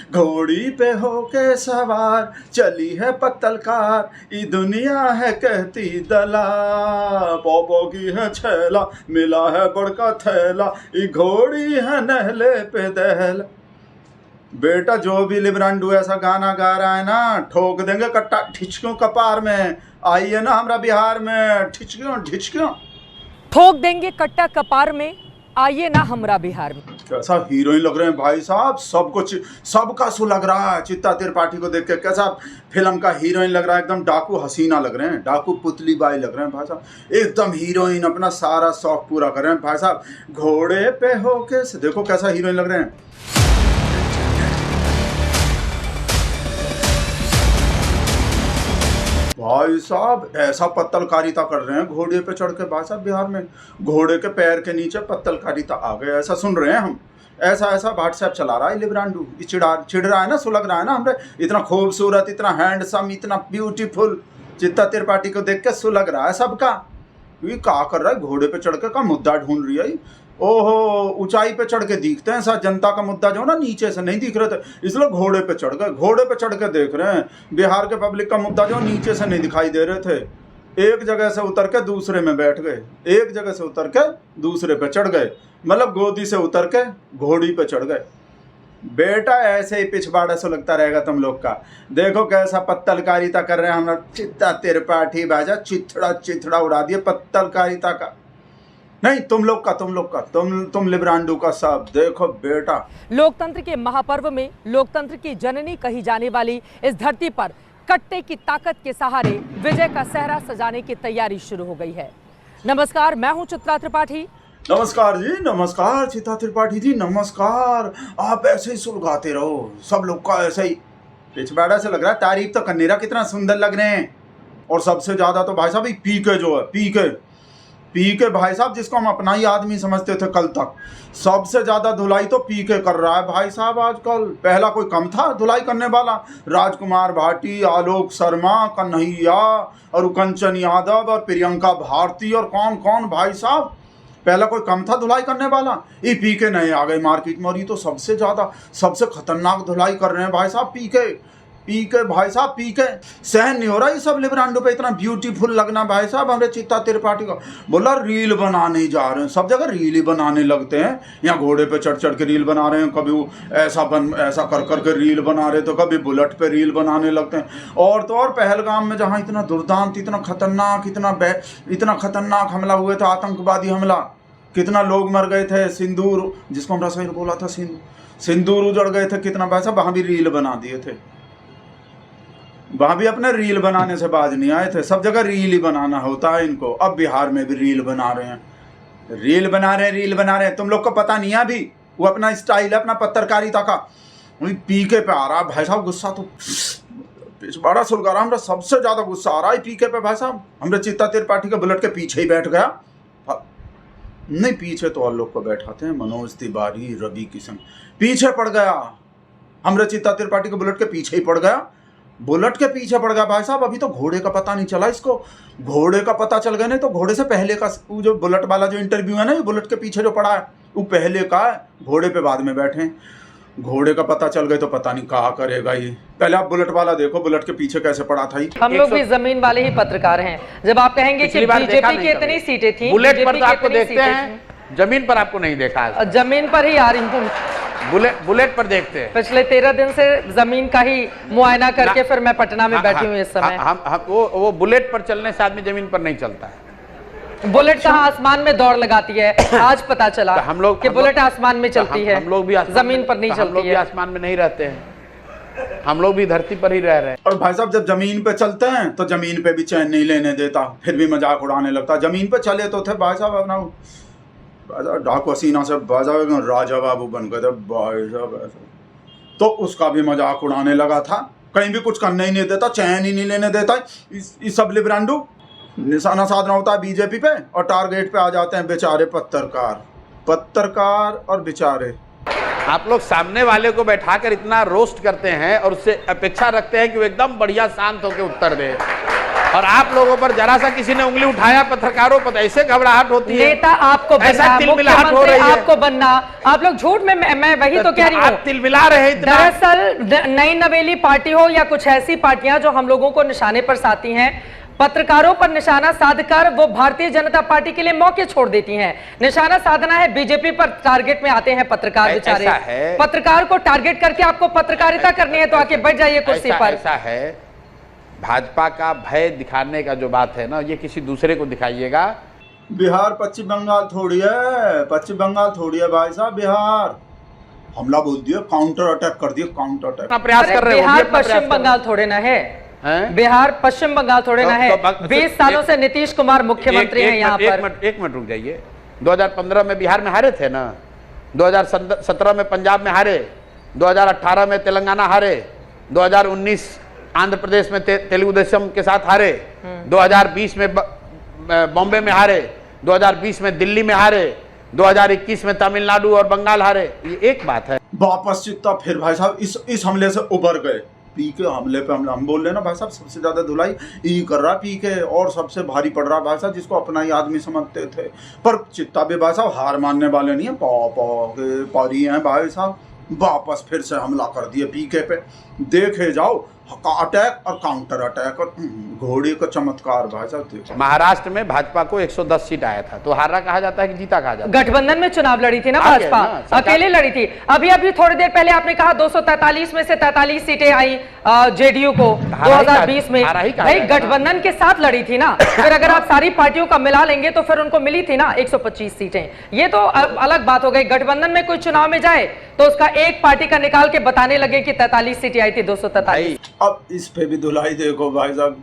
घोड़ी पे होके सवार चली है पत्तलकार, ई दुनिया है कहती दला, पोपो की है छैला मिला है बड़का थैला, ई घोड़ी है नहले पे दहला। बेटा जो भी लिब्रांडू ऐसा गाना गा रहा है ना, ठोक देंगे कट्टा ठिचक्यों कपार में। आइए ना हमरा बिहार में, ठिचक्यों ठिचक्यों ठोक देंगे कट्टा कपार में, आइए ना हमरा बिहार में। कैसा हीरोइन लग रहे हैं भाई साहब, सब कुछ सबका सु लग रहा है। चित्ता त्रिपाठी को देख के कैसा फिल्म का हीरोइन लग रहा है, एकदम डाकू हसीना लग रहे हैं, डाकू पुतली बाई लग रहे हैं भाई साहब, एकदम हीरोइन, अपना सारा शौक पूरा कर रहे हैं भाई साहब। घोड़े पे होके देखो कैसा हीरोइन लग रहे हैं भाई साहब, ऐसा पत्तलकारिता कर रहे हैं घोड़े पे चढ़ के भाई साहब। बिहार में घोड़े के पैर के नीचे पत्तलकारिता आ गए, ऐसा सुन रहे हैं हम। ऐसा ऐसा व्हाट्सएप चला रहा है लिब्रांडू, चिढ़ रहा है ना, सुलग रहा है ना हमरे। इतना खूबसूरत, इतना हैंडसम, इतना ब्यूटीफुल चित्ता त्रिपाठी को देख के सुलग रहा है सबका। ये क्या कर रहा है, घोड़े पे चढ़ के का मुद्दा ढूंढ रही है। ओहो, ऊंचाई पे चढ़ के दिखते हैं सर, जनता का मुद्दा जो ना नीचे से नहीं दिख रहे थे, इसलिए घोड़े पे चढ़ गए। घोड़े पे चढ़ के देख रहे हैं बिहार के पब्लिक का मुद्दा जो नीचे से नहीं दिखाई दे रहे थे। एक जगह से उतर के दूसरे में बैठ गए, एक जगह से उतर के दूसरे पे चढ़ गए, मतलब गोदी से उतर के घोड़ी पे चढ़ गए। बेटा ऐसे ही पिछवाड़ा से लगता रहेगा तुम लोग का। देखो कैसा पत्तलकारिता कर रहे हैं हमारा चित्ता त्रिपाठी भाजा, चिथड़ा उड़ा दिए पत्तलकारिता का। नहीं तुम लोग का तुम लिब्रांडू का सब देखो बेटा। लोकतंत्र के महापर्व में लोकतंत्र की जननी कही जाने वाली इस धरती पर कट्टे की ताकत के सहारे विजय का सेहरा सजाने की तैयारी शुरू हो गई है। नमस्कार, मैं हूं चित्रा त्रिपाठी। नमस्कार जी, नमस्कार चित्ता त्रिपाठी जी, नमस्कार। आप ऐसे ही सुलगाते रहो, सब लोग का ऐसे ही पिछवाड़ा से लग रहा है। तारीफ तो कन्नेरा कितना सुंदर लग रहे हैं, और सबसे ज्यादा तो भाई साहब पीके जो है, पीके भाई साहब, जिसको हम अपना ही आदमी समझते थे कल तक, सबसे ज्यादा धुलाई तो पीके कर रहा है भाई साहब आजकल। पहला कोई कम था धुलाई करने वाला? राजकुमार भाटी, आलोक शर्मा, कन्हैया और कंचन यादव और प्रियंका भारती और कौन कौन भाई साहब, पहला कोई कम था धुलाई करने वाला? ये पीके नए आ गए मार्केट में, और ये तो सबसे ज्यादा सबसे खतरनाक धुलाई कर रहे हैं भाई साहब पीके भाई साहब। पीके सहन नहीं हो रहा ये सब लिब्रांडो पे इतना ब्यूटीफुल लगना भाई साहब। हमरे चित्ता त्रिपाठी का बोला रील बनाने जा रहे हैं, सब जगह रील ही बनाने लगते हैं। यहाँ घोड़े पे चढ़ के रील बना रहे हैं, कभी वो ऐसा कर के रील बना रहे, तो कभी बुलेट पे रील बनाने लगते हैं। और तो और पहलगाम में जहाँ इतना दुर्दांत, इतना खतरनाक हमला हुए थे, आतंकवादी हमला, कितना लोग मर गए थे। सिंदूर, जिसको हम रसोई बोला था, सिंदूर उजड़ गए थे कितना भाई साहब, वहाँ भी रील बना दिए थे। वहां भी अपने रील बनाने से बाज नहीं आए थे, सब जगह रील ही बनाना होता है इनको। अब बिहार में भी रील बना रहे हैं, रील बना रहे हैं। तुम लोग को पता नहीं है अभी, वो अपना स्टाइल है, अपना पत्रकारिता का। पीके पे आ रहा है भाई साहब गुस्सा, तो बड़ा सुलगा रहा, हमरा सबसे ज्यादा गुस्सा आ रहा है पीके पे भाई साहब। हमरे चित्ता त्रिपाठी के बुलेट के पीछे ही बैठ गया, नहीं पीछे तो और लोग को बैठाते हैं, मनोज तिवारी, रवि किशन, पीछे पड़ गया। हमरे चित्ता त्रिपाठी के बुलेट के पीछे ही पड़ गया, बुलेट के पीछे पड़ गया भाई साहब। अभी तो घोड़े का पता नहीं चला इसको, घोड़े का पता चल गया, नहीं तो घोड़े से पहले का वो जो बुलेट वाला जो इंटरव्यू है ना, ये बुलेट के पीछे जो पड़ा है वो पहले का है, घोड़े पे बाद में बैठे हैं। घोड़े का पता चल गए तो पता नहीं कहा करेगा ये। पहले आप बुलेट वाला देखो, बुलेट के पीछे कैसे पड़ा था। हम लोग भी जमीन वाले ही पत्रकार हैं। जब आप कहेंगे कि बीजेपी की इतनी सीटें थी, बुलेट पर तो आपको देखते हैं, जमीन पर आपको नहीं देखा। जमीन पर ही आ रही हूँ, बुलेट पर देखते हैं। पिछले 13 दिन से जमीन का ही मुआयना करके फिर मैं पटना में बैठी हूँ इस समय। वो बुलेट पर चलने से आदमी जमीन पर नहीं चलता है। बुलेट कहाँ आसमान में दौड़ लगाती है, आज पता चला हम लोग कि बुलेट आसमान में चलती है, हम लोग भी जमीन पर नहीं चलती है। हम लोग भी आसमान में नहीं रहते हैं, हम लोग भी धरती पर ही रह रहे हैं। और भाई साहब जब जमीन पे चलते हैं तो जमीन पे भी चैन नहीं लेने देता, फिर भी मजाक उड़ाने लगता। जमीन पे चले तो थे भाई साहब अपना डाकू हसीना से राजा बाबू बन गए थे भाई साहब, तो उसका भी मजाक उड़ाने लगा था। कहीं भी कुछ करने ही नहीं देता, चैन ही नहीं लेने देता। इस सब लिब्रांडू निशाना साधना होता है बीजेपी पे, और टारगेट पे आ जाते हैं बेचारे पत्रकार और बेचारे। आप लोग सामने वाले को बैठाकर इतना रोस्ट करते हैं और उससे अपेक्षा रखते हैं कि वो एकदम बढ़िया शांत होकर उत्तर दे। और आप लोगों पर जरा सा किसी ने उंगली उठाया पत्रकारों पर ऐसे घबराहट होती है। नेता आपको ऐसा बनना, तिलमिलाहट हो मुख्यमंत्री रही है। आपको बनना, आप लोग झूठ में, मैं वही तो कह रही आप हूँ। तिलमिला रहे हैं इतना। दरअसल नई नवेली पार्टी हो या कुछ ऐसी पार्टियां जो हम लोगों को निशाने पर साधती हैं, पत्रकारों पर निशाना साधकर वो भारतीय जनता पार्टी के लिए मौके छोड़ देती हैं। निशाना साधना है बीजेपी पर, टारगेट में आते हैं पत्रकार बेचारे। पत्रकार को टारगेट करके आपको पत्रकारिता करनी है तो आके बैठ जाइए कुर्सी पर। ऐसा है, भाजपा का भय दिखाने का जो बात है ना, ये किसी दूसरे को दिखाइएगा। बिहार पश्चिम बंगाल थोड़ी है, पश्चिम बंगाल थोड़ी है भाई साहब। बिहार हमला बोल दिया, काउंटर अटैक कर दिया, काउंटर अटैक। प्रयास कर रहे हैं बिहार पश्चिम बंगाल थोड़े ना है, बिहार पश्चिम बंगाल थोड़े ना है। 20 सालों से नीतीश कुमार मुख्यमंत्री हैं यहाँ पर। एक मिनट रुक जाइए। 2015 में बिहार में हारे थे ना, 2017 में पंजाब में हारे, 2018 में तेलंगाना हारे, 2019 आंध्र प्रदेश में तेलुगु देशम के साथ हारे, 2020 में बॉम्बे में हारे, 2020 में दिल्ली में हारे, 2021 में तमिलनाडु और बंगाल हारे। ये एक बात है। वापस चित्ता फिर भाई साहब इस हमले से उबर गए। पी के हमले पे हम बोल रहे ना भाई साहब, सबसे ज्यादा धुलाई ई कर रहा पी के, और सबसे भारी पड़ रहा भाई साहब जिसको अपना ही आदमी समझते थे। पर चित्ता भी भाई साहब हार मानने वाले नहीं है, के पारी हैं भाई साहब। वापस फिर से हमला कर दिए पीके पे। देखे जाओ अटैक और काउंटर अटैक और घोड़े का चमत्कार भाई साहब। महाराष्ट्र में भाजपा को 110 सीट आया था, तो हारा कहा जाता है कि जीता कहा जाता है? गठबंधन में चुनाव लड़ी थी ना भाजपा, अकेले लड़ी थी। अभी थोड़ी देर पहले आपने कहा 243 में से 43 सीटें आई जेडीयू को 2020 में। भाई गठबंधन के साथ लड़ी थी ना, फिर अगर आप सारी पार्टियों का मिला लेंगे तो फिर उनको मिली थी ना 125 सीटें। ये तो अलग बात हो गई। गठबंधन में कोई चुनाव में जाए तो उसका एक पार्टी का निकाल के बताने लगे कि 43 सीटें आई थी 243। अब इस पे भी धुलाई देखो भाई साहब।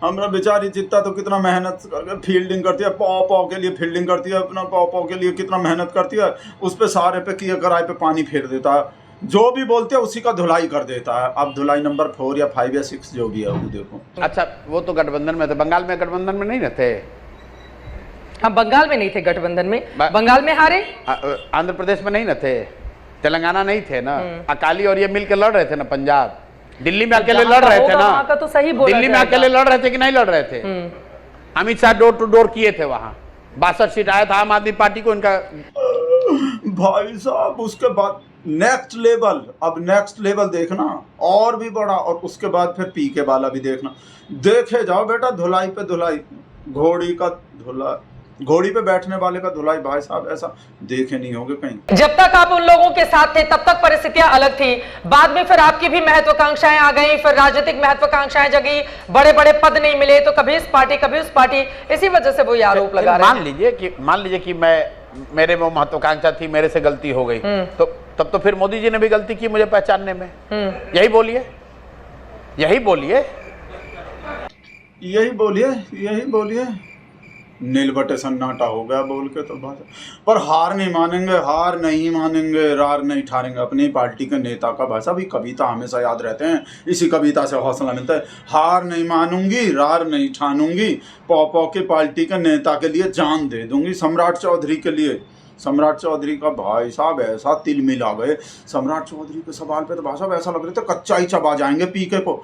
हमरा बेचारी चित्ता तो कितना मेहनत करके फील्डिंग करती है, पाव के लिए फील्डिंग करती है, अपना पाव के लिए कितना मेहनत करती है। उस पे सारे पे किए कराए पे पानी फेर देता है, जो भी बोलते हैं उसी का धुलाई कर देता है। अब धुलाई नंबर 4 या 5 या 6 जो भी है वो देखो। अच्छा, वो तो गठबंधन में थे, बंगाल में गठबंधन में नहीं रहते। हम बंगाल में नहीं थे गठबंधन में, बंगाल में हारे। आंध्र प्रदेश में नहीं न थे, तेलंगाना नहीं थे ना। अकाली और ये मिलकर लड़ रहे थे ना। पंजाब दिल्ली में अकेले लड़ रहे थे ना, का तो सही बोला दिल्ली में अकेले लड़ रहे थे कि नहीं लड़ रहे थे? Amit Shah door to door किए थे वहां, 62 सीट आया था आम आदमी पार्टी को इनका। भाई साहब उसके बाद नेक्स्ट लेवल, अब नेक्स्ट लेवल देखना और भी बड़ा, और उसके बाद फिर पी के वाला भी देखना। देखे जाओ बेटा धुलाई पे धुलाई, घोड़ी का धुलाई, घोड़ी पे बैठने वाले का धुलाई भाई साहब ऐसा देखे नहीं होंगे कहीं। जब तक आप उन लोगों के साथ थे तब तक परिस्थितियां अलग थी। बाद में फिर आपकी भी महत्वाकांक्षाएं आ गई, फिर राजनीतिक महत्वाकांक्षाएं जगी, बड़े बड़े पद नहीं मिले तो कभी इस पार्टी कभी उस पार्टी, इसी वजह से वो ये आरोप लगा रहे हैं। मान लीजिए कि मेरे में महत्वाकांक्षा थी, मेरे से गलती हो गई, तो तब तो फिर मोदी जी ने भी गलती की मुझे पहचानने में। यही बोलिए, यही बोलिए, यही बोलिए, यही बोलिए। नील बटे सन्नाटा हो गया बोल के तो बात। पर हार नहीं मानेंगे, हार नहीं मानेंगे, रार नहीं ठानेंगे। अपनी पार्टी के नेता का भाषा भी कविता हमेशा याद रहते हैं, इसी कविता से हौसला मिलता है। हार नहीं मानूंगी, रार नहीं ठानूंगी, पौ के पार्टी के नेता के लिए जान दे दूंगी। सम्राट चौधरी के लिए, सम्राट चौधरी का भाई साहब ऐसा तिल मिला गए। सम्राट चौधरी के सवाल पे तो भाई साहब ऐसा लग रहा था कच्चा ही चबा जाएंगे पीके को।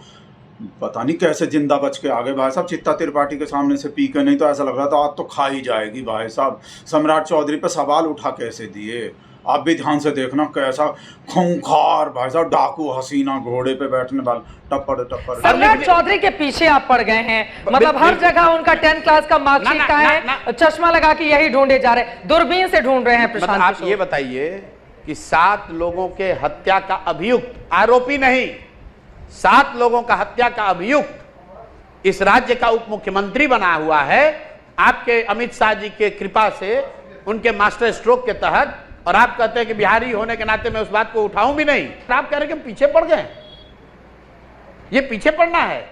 पता नहीं कैसे जिंदा बच के आ गए भाई साहब चित्ता त्रिपाठी के सामने से पी के। नहीं तो ऐसा लग रहा था आज तो खा ही जाएगी भाई साहब। सम्राट चौधरी पे सवाल उठा कैसे दिए, आप भी ध्यान से देखना कैसा खूंखार भाई साहब डाकू हसीना घोड़े पे बैठने वाला टप्पड़ टप्पड़। सम्राट चौधरी के पीछे आप पड़ गए हैं, मतलब हर जगह उनका 10th क्लास का मार्कशीट का है, चश्मा लगा के यही ढूंढे जा रहे हैं, दूरबीन से ढूंढ रहे हैं प्रशांत। आप ये बताइए कि 7 लोगों के हत्या का अभियुक्त, आरोपी नहीं, 7 लोगों का हत्या का अभियुक्त इस राज्य का उप मुख्यमंत्री बना हुआ है आपके अमित शाह जी के कृपा से, उनके मास्टर स्ट्रोक के तहत। और आप कहते हैं कि बिहारी होने के नाते मैं उस बात को उठाऊं भी नहीं। आप कह रहे हैं कि हम पीछे पड़ गए। ये पीछे पड़ना है।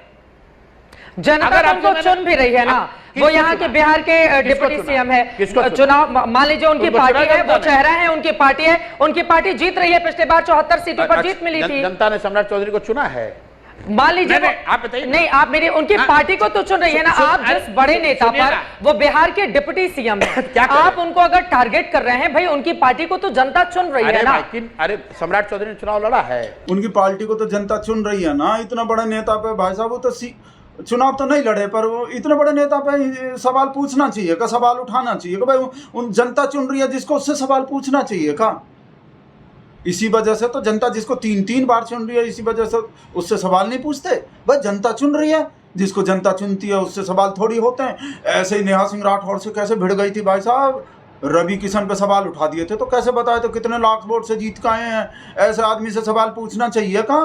जनता उनको चुन भी रही है ना, वो यहाँ के बिहार के डिप्टी सीएम है। चुनाव मान लीजिए उनकी पार्टी है, वो चेहरा है, उनकी पार्टी है, उनकी पार्टी जीत रही है। पिछले बार 74 सीटों पर जीत मिली थी। जनता ने सम्राट चौधरी को चुना है, मान लीजिए। आप बताइए नहीं, आप मेरी उनकी पार्टी को तो चुन रही है ना। आप जिस बड़े नेता पर, वो बिहार के डिप्टी सीएम है, आप उनको अगर टारगेट कर रहे हैं, भाई उनकी पार्टी को तो जनता चुन रही है ना। अरे सम्राट चौधरी ने चुनाव लड़ा है, उनकी पार्टी को तो जनता चुन रही है ना। इतना बड़ा नेता पे भाई साहब वो तो चुनाव तो नहीं लड़े, पर वो इतने बड़े नेता पे सवाल पूछना चाहिए का, सवाल उठाना चाहिए कि भाई उन जनता चुन रही है जिसको, उससे सवाल पूछना चाहिए का। इसी वजह से तो जनता जिसको 3-3 बार चुन रही है, इसी वजह से उससे सवाल नहीं पूछते। भाई जनता चुन रही है, जिसको जनता चुनती है उससे सवाल थोड़ी होते हैं। ऐसे ही नेहा सिंह राठौर से कैसे भिड़ गई थी भाई साहब, रवि किशन पे सवाल उठा दिए थे तो कैसे बताए तो कितने लाख वोट से जीत के आए हैं। ऐसे आदमी से सवाल पूछना चाहिए का।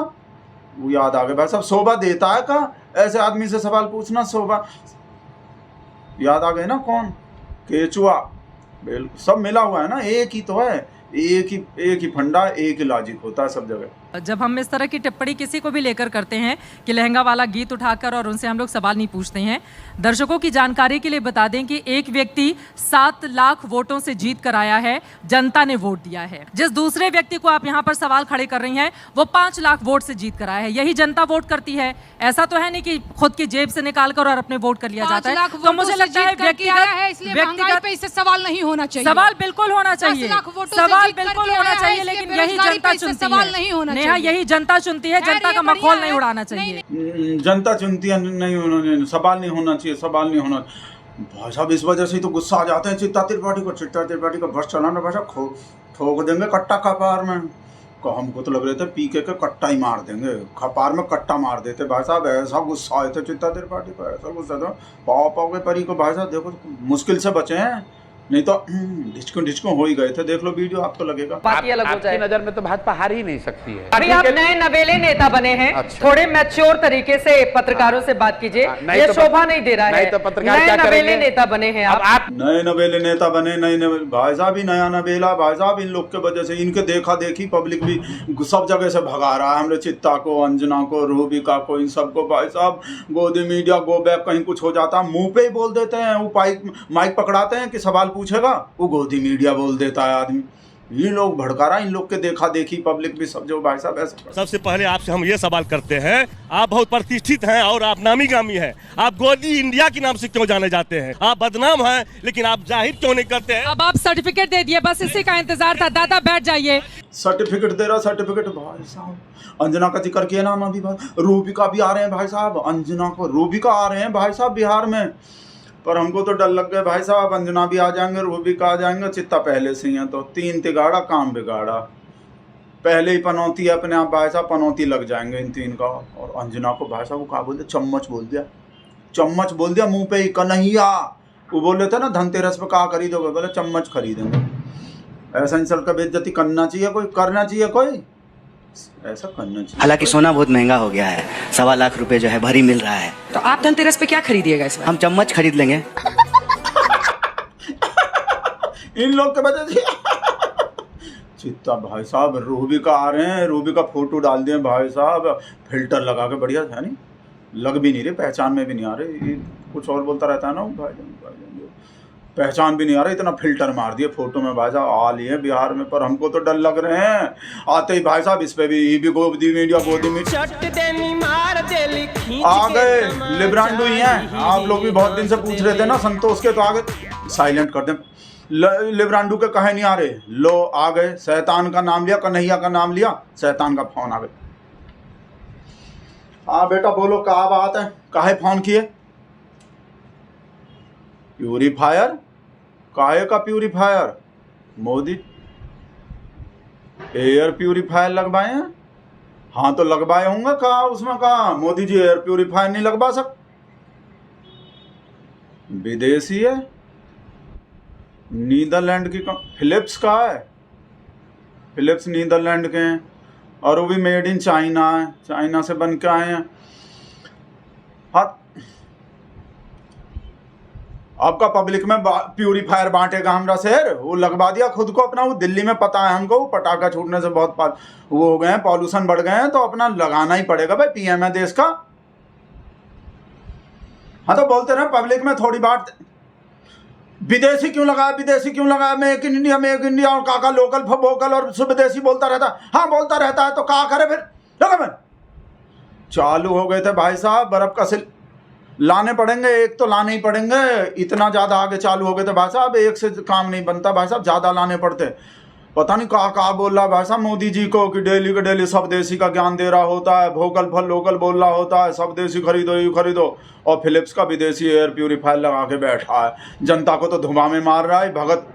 वो याद आ गया भाई साहब, शोभा देता है का ऐसे आदमी से सवाल पूछना। शोभा याद आ गए ना, कौन, केचुआ, बिल्कुल सब मिला हुआ है ना, एक ही तो है, एक ही फंडा, एक ही लॉजिक होता है सब जगह। जब हम इस तरह की टिप्पणी किसी को भी लेकर करते हैं कि लहंगा वाला गीत उठाकर और उनसे हम लोग सवाल नहीं पूछते हैं, दर्शकों की जानकारी के लिए बता दें कि एक व्यक्ति 7 लाख वोटों से जीत कर आया है, जनता ने वोट दिया है। जिस दूसरे व्यक्ति को आप यहाँ पर सवाल खड़े कर रही हैं वो 5 लाख वोट से जीत कर आया है। यही जनता वोट करती है, ऐसा तो है नहीं कि खुद की जेब से निकाल कर और अपने वोट कर लिया जाता है। तो मुझे लगता है व्यक्तिगत पे इससे सवाल नहीं होना चाहिए। सवाल बिल्कुल होना चाहिए, सवाल बिल्कुल होना चाहिए, लेकिन यही जनता चुनती है। नेहा, यही जनता चुनती है, जनता का मखौल नहीं उड़ाना चाहिए। जनता चुनती है, नहीं सवाल नहीं होना चाहिए, सवाल नहीं होना। भाई साहब इस वजह से ही तो गुस्सा आ जाते हैं चित्ता त्रिपाठी को बस चलाना भाई साहब ठोक देंगे कट्टा कपार में। को हमको तो लग रहे थे पीके के कट्टा ही मार देंगे, कपार में कट्टा मार देते भाई साहब। ऐसा गुस्सा आए थे चित्ता त्रिपाठी को, ऐसा गुस्सा था पाव के परी को भाई साहब। देखो मुश्किल से बचे हैं, नहीं तो ढिचको हो ही गए थे। देख लो वीडियो, आपको लगेगा। बाकी अलग हो जाए। आपकी नजर में तो भाजपा हार ही नहीं सकती है। अभी आप नए नवेले नेता बने हैं, अच्छा। थोड़े मैच्योर तरीके से पत्रकारों से बात कीजिए, ये तो शोभा नहीं दे रहा है। नहीं तो पत्रकार नए क्या नवेले करेंगे? नेता बने हैं आप। नए नवेले नेता बने, नए भाई साहब ही नया नवेला भाई साहब। इन लोग के वजह से, इनके देखा देखी पब्लिक भी सब जगह से भगा रहा है। हमने चित्ता को, अंजना को, रूबिका को, इन सबको भाई साहब। गोदी मीडिया गो बैक, कहीं कुछ हो जाता मुंह पे ही बोल देते हैं। वो माइक पकड़ाते हैं कि सवाल पूछेगा, वो गोदी मीडिया बोल देता है आदमी। ये लोग भड़का रहा है, इन लोग के देखा देखी पब्लिक भी सब जो भाई साहब ऐसा। सबसे पहले आपसे हम ये सवाल करते हैं, आप बहुत प्रतिष्ठित हैं और आप नामी गामी हैं, आप गोदी इंडिया के नाम से क्यों जाने जाते हैं? आप बदनाम हैं, लेकिन आप जाहिर क्यों नहीं करते हैं? अब आप सर्टिफिकेट दे दिए, बस इसी का इंतजार था। दादा बैठ जाइए। सर्टिफिकेट दे रहा, सर्टिफिकेट भाई साहब। अंजना का जिक्र किया ना, अभी रूबिका भी आ रहे हैं भाई साहब। अंजना को रूबिका आ रहे हैं भाई साहब बिहार में, पर हमको तो डर लग गया भाई साहब। अंजना भी आ जाएंगे, रूबिका आ जाएंगे, चित्ता पहले से ही है तो 3 तिगाड़ा काम बिगाड़ा। पहले ही पनौती है अपने आप भाई साहब, पनौती लग जाएंगे इन 3 का। और अंजना को भाई साहब वो कहा बोल दिया, चम्मच बोल दिया, चम्मच बोल दिया मुंह पे ही। कन्हैया वो बोल रहे थे ना धनतेरस पे कहा खरीदोगे, बोले चम्मच खरीदेंगे। ऐसा इंसान का बेइज्जती करना चाहिए कोई, करना चाहिए कोई, ऐसा करना चाहिए। हालांकि सोना बहुत महंगा हो गया है, 1.25 लाख रुपए जो है भरी मिल रहा है। तो आप धनतेरस पे क्या खरीदिएगा इस बार? हम चम्मच खरीद लेंगे। इन लोग के वजह से चित्ता भाई साहब। रूबिका आ रहे हैं, रूबिका फोटो डाल दिए भाई साहब, फिल्टर लगा के बढ़िया है, नहीं लग भी नहीं रहे, पहचान में भी नहीं आ रहे। कुछ और बोलता रहता है ना भाई, पहचान भी नहीं आ रहा, इतना फिल्टर मार दिए फोटो में भाई साहब। आ लिए बिहार में, पर हमको तो डर लग रहे हैं आते ही भाई साहब। इस पे भी गोदी मीडिया आ गए, लिब्रांडो ही हैं। आप लोग भी बहुत दिन से पूछ रहे थे ना संतोष के, तो आ गए। साइलेंट कर दें, लिब्रांडो के कहे नहीं आ रहे, लो आ गए। शैतान का नाम लिया, कन्हैया का नाम लिया, शैतान का फोन आ गया। हाँ बेटा बोलो, क्या बात है, काहे फोन किए? प्यूरीफायर? काहे का प्यूरीफायर? मोदी एयर प्यूरीफायर लगवाए हैं? हाँ तो लगवाए होंगे, कहा उसमें कहा मोदी जी एयर प्यूरीफायर नहीं लगवा सकते, विदेशी है, नीदरलैंड की फिलिप्स का है, फिलिप्स नीदरलैंड के हैं, और वो भी मेड इन चाइना है, चाइना से बन के आए हैं। हाँ आपका पब्लिक में प्यूरीफायर बांटेगा हमरा शहर, वो लगवा दिया खुद को अपना। वो दिल्ली में पता है हमको, वो पटाखा छूटने से बहुत वो हो गए हैं, पॉल्यूशन बढ़ गए हैं, तो अपना लगाना ही पड़ेगा भाई, पीएम है देश का। हाँ तो बोलते रहे पब्लिक में थोड़ी बात, विदेशी क्यों लगाया, विदेशी क्यों लगाया, make in India, make India, और काका लोकल फॉर वोकल, और विदेशी बोलता रहता है। हाँ बोलता रहता है तो क्या करे फिर, लगा मैं चालू हो गए थे भाई साहब। बर्फ का सिल लाने पड़ेंगे, एक तो लाने ही पड़ेंगे, इतना ज़्यादा आगे चालू हो गए थे भाई साहब, एक से काम नहीं बनता भाई साहब, ज़्यादा लाने पड़ते। पता नहीं कहा बोल रहा है भाई साहब मोदी जी को कि डेली के डेली सब देसी का ज्ञान दे रहा होता है, वोकल फॉर लोकल बोल रहा होता है, सब देसी खरीदो ये खरीदो, और फिलिप्स का विदेशी एयर प्यूरीफायर लगा के बैठा है, जनता को तो धुआं में मार रहा है। भगत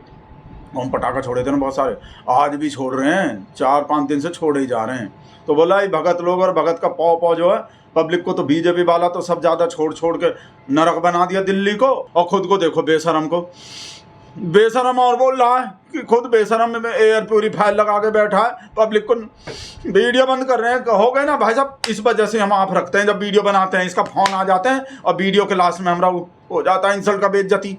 हम पटाखा छोड़े थे ना बहुत सारे, आज भी छोड़ रहे हैं, 4-5 दिन से छोड़े ही जा रहे हैं। तो बोला ये भगत लोग और भगत का पौ जो है पब्लिक को, तो बीजेपी वाला तो सब ज़्यादा छोड़ के नरक बना दिया दिल्ली को, और खुद को देखो बेशरम को, बेशरम और बोल रहा है कि खुद बेशरम में एयर प्यूरीफायर लगा के बैठा है, पब्लिक को वीडियो बंद कर रहे हैं। हो गए ना भाई साहब, इस वजह से हम आप रखते हैं, जब वीडियो बनाते हैं इसका फोन आ जाते हैं और वीडियो के लास्ट में हमारा हो जाता है इंसल्ट का बेइज्जती।